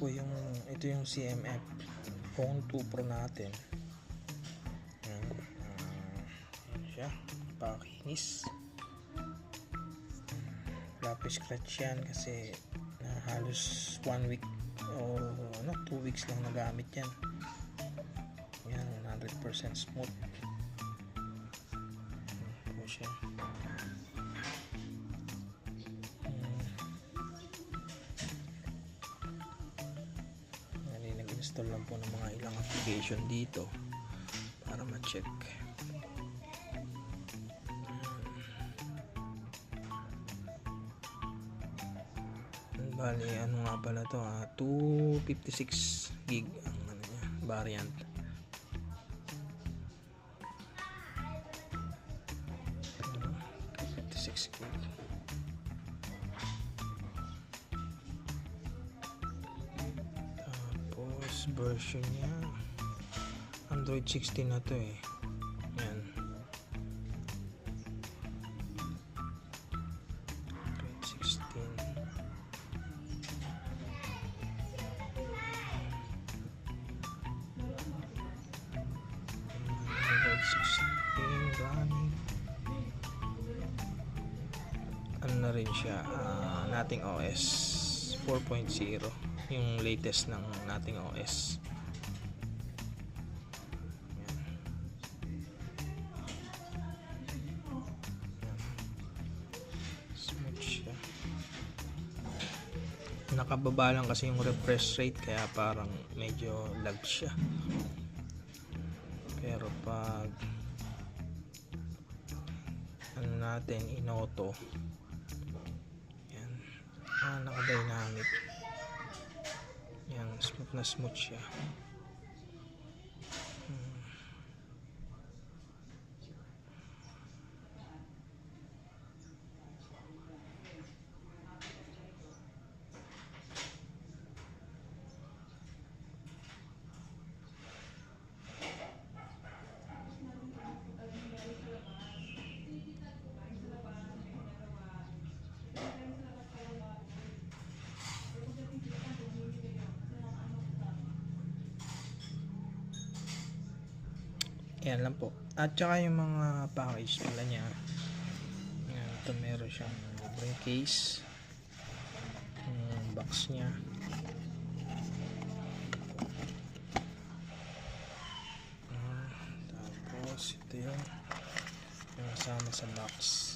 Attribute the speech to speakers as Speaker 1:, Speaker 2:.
Speaker 1: po ito yung CMF Phone 2 Pro natin. Yan siya, pakinis. Wala pa scratch yan kasi halos 1 week o 2 weeks lang nagamit yan. Yan, 100% smooth po siya. Nag-install lang po ng mga ilang application dito para ma-check. Bali, ano nga pala to, 256 gig ang niya, variant. Tapos version niya Android 16 na to eh. Yan, Android 16. Android 16 running. Ano na rin siya, Nothing OS 4.0, yung latest ng Nothing OS. Yan. Smooth siya. Nakababa lang kasi yung refresh rate kaya parang medyo lag siya. Pero pag ano natin in-auto, yan, naka-dynamic. Yan, smooth na smooth siya. Yan lang po. At saka yung mga package pala niya. Yan, ito meron siyang libreng case. Yung box niya. Tapos ito yung kasama sa box.